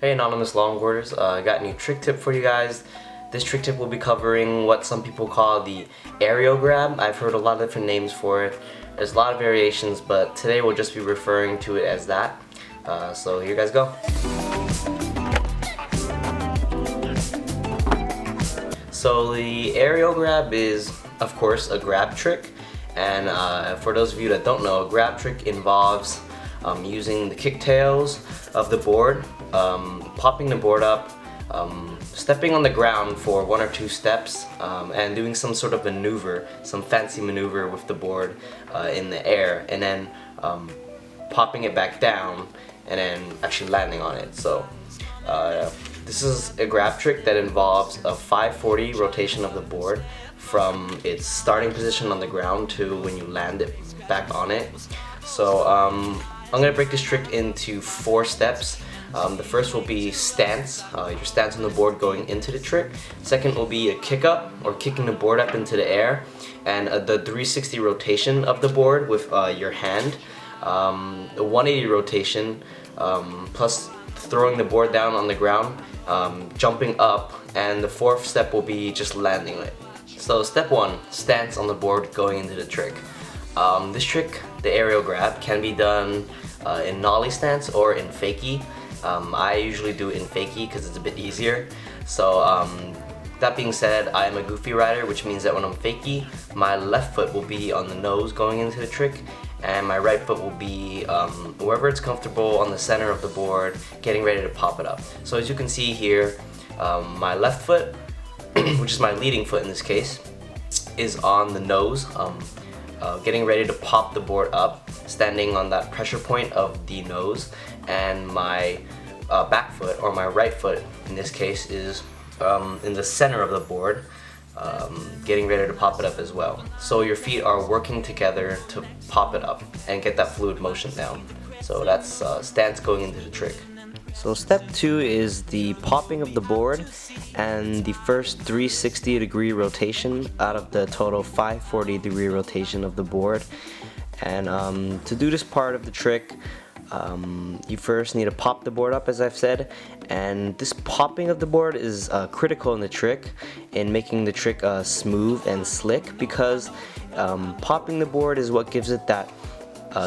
Hey Anonymous Longboarders, I got a new trick tip for you guys. This trick tip will be covering what some people call the Aero Grab. I've heard a lot of different names for it. There's a lot of variations, but today we'll just be referring to it as that. So here you guys go. So the Aero Grab is, of course, a grab trick. And for those of you that don't know, a grab trick involves using the kicktails of the board, popping the board up, stepping on the ground for 1 or 2 steps, and doing some sort of maneuver, some fancy maneuver with the board in the air, and then popping it back down and then actually landing on it. So this is a grab trick that involves a 540 rotation of the board from its starting position on the ground to when you land it back on it. So I'm going to break this trick into 4 steps. The first will be stance, your stance on the board going into the trick. Second will be a kick up, or kicking the board up into the air, and the 360 rotation of the board with your hand. The 180 rotation, plus throwing the board down on the ground, jumping up, and the 4th step will be just landing it. So step 1, stance on the board going into the trick. This trick, the aerial grab, can be done in nollie stance or in fakie. I usually do it in fakie because it's a bit easier. So that being said, I am a goofy rider, which means that when I'm fakie, my left foot will be on the nose going into the trick, and my right foot will be wherever it's comfortable on the center of the board, getting ready to pop it up. So as you can see here, my left foot, which is my leading foot in this case, is on the nose, getting ready to pop the board up, standing on that pressure point of the nose, and my back foot, or my right foot in this case, is in the center of the board, getting ready to pop it up as well. So your feet are working together to pop it up and get that fluid motion down. So that's stance going into the trick. So step 2 is the popping of the board and the first 360 degree rotation out of the total 540 degree rotation of the board. And to do this part of the trick, you first need to pop the board up, as I've said, and this popping of the board is critical in the trick, in making the trick smooth and slick, because popping the board is what gives it that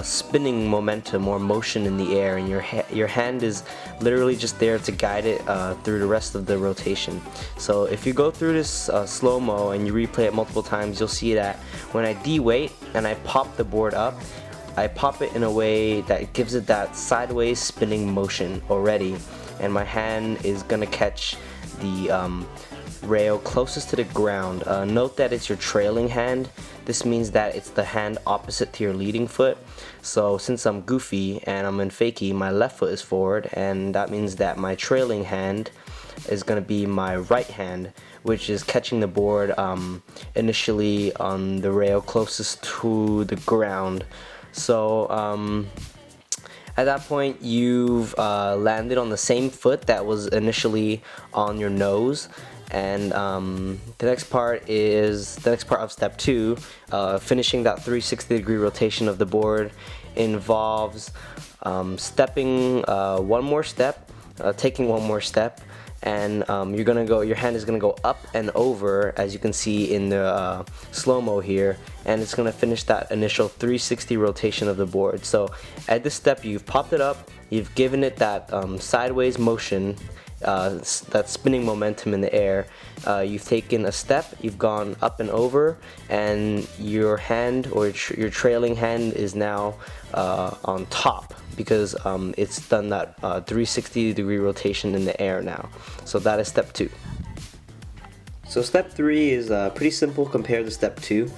spinning momentum or motion in the air, and your hand is literally just there to guide it through the rest of the rotation. So if you go through this slow-mo and you replay it multiple times, you'll see that when I de-weight and I pop the board up, I pop it in a way that gives it that sideways spinning motion already, and my hand is gonna catch the rail closest to the ground. Note that it's your trailing hand. This means that it's the hand opposite to your leading foot. So since I'm goofy and I'm in fakie, my left foot is forward, and that means that my trailing hand is going to be my right hand, which is catching the board initially on the rail closest to the ground. So at that point, you've landed on the same foot that was initially on your nose. And the next part of step 2, finishing that 360 degree rotation of the board, involves stepping one more step, taking one more step, and your hand is gonna go up and over, as you can see in the slow-mo here, and it's gonna finish that initial 360 rotation of the board. So at this step, you've popped it up, you've given it that sideways motion, that spinning momentum in the air. You've taken a step, you've gone up and over, and your hand, or your trailing hand, is now on top, because it's done that 360 degree rotation in the air now. So that is step 2. So step 3 is pretty simple compared to step 2,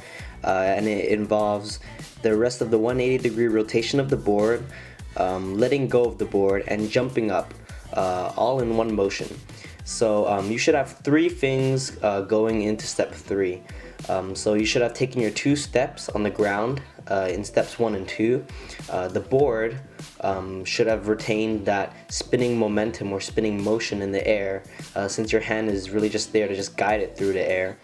and it involves the rest of the 180 degree rotation of the board, letting go of the board, and jumping up, all in one motion. So you should have 3 things going into step 3. So you should have taken your 2 steps on the ground in steps 1 and 2. The board should have retained that spinning momentum or spinning motion in the air, since your hand is really just there to just guide it through the air.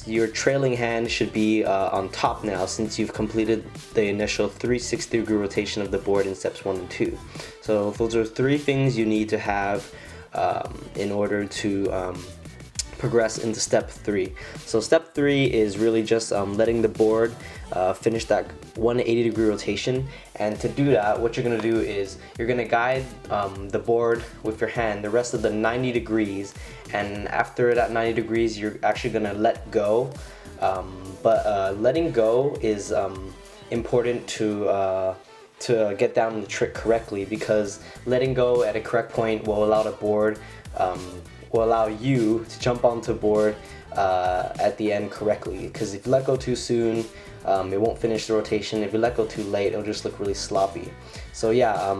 your trailing hand should be on top now, since you've completed the initial 360-degree rotation of the board in steps 1 and 2. So those are 3 things you need to have in order to progress into step 3. So step 3 is really just letting the board finish that 180-degree rotation. And to do that, what you're going to do is you're going to guide the board with your hand the rest of the 90 degrees, and after that 90 degrees you're actually going to let go. But letting go is important to get down the trick correctly, because letting go at a correct point will allow the board will allow you to jump onto board at the end correctly. Because if you let go too soon, it won't finish the rotation. If you let go too late, it'll just look really sloppy. So yeah,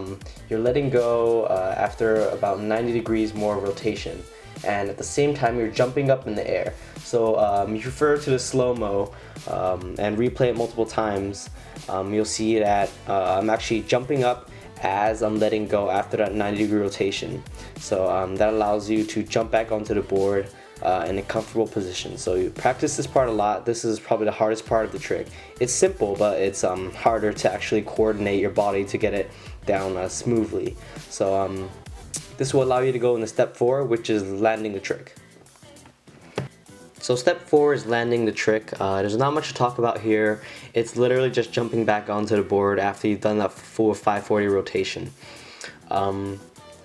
you're letting go after about 90 degrees more rotation, and at the same time you're jumping up in the air. So if you refer to the slow-mo and replay it multiple times, you'll see that I'm actually jumping up as I'm letting go after that 90-degree rotation. So that allows you to jump back onto the board in a comfortable position. So you practice this part a lot. This is probably the hardest part of the trick. It's simple, but it's harder to actually coordinate your body to get it down smoothly. So this will allow you to go into step 4, which is landing the trick. So step 4 is landing the trick. There's not much to talk about here. It's literally just jumping back onto the board after you've done that full 540 rotation.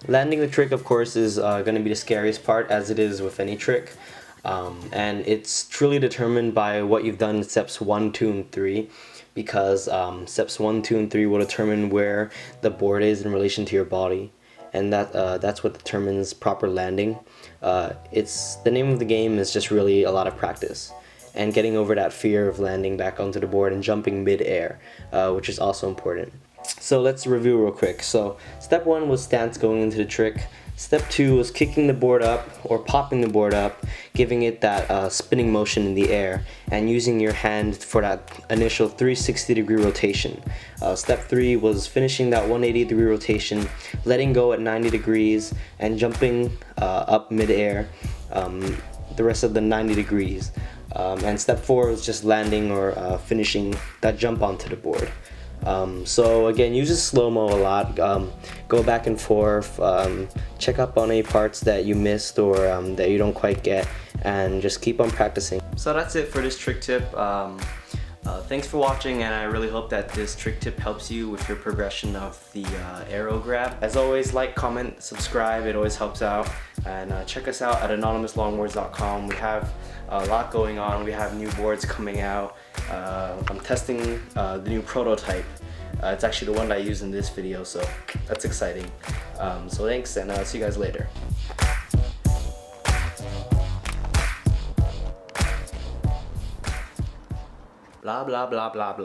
Landing the trick, of course, is going to be the scariest part, as it is with any trick. And it's truly determined by what you've done in steps 1, 2, and 3, because steps 1, 2, and 3 will determine where the board is in relation to your body, and that's what determines proper landing. It's the name of the game is just really a lot of practice and getting over that fear of landing back onto the board and jumping mid-air, which is also important. So let's review real quick. So step 1 was stance going into the trick. Step 2 was kicking the board up or popping the board up, giving it that spinning motion in the air, and using your hand for that initial 360-degree rotation. Step 3 was finishing that 180-degree rotation, letting go at 90 degrees, and jumping up mid-air the rest of the 90 degrees. And step 4 was just landing or finishing that jump onto the board. So again, use this slow-mo a lot, go back and forth, check up on any parts that you missed or that you don't quite get, and just keep on practicing. So that's it for this trick tip. Thanks for watching, and I really hope that this trick tip helps you with your progression of the Aero Grab. As always, like, comment, subscribe, it always helps out. And check us out at anonymouslongboards.com. We have a lot going on. We have new boards coming out. I'm testing the new prototype. It's actually the one that I used in this video, so that's exciting. So thanks, and see you guys later. Blah blah blah blah blah.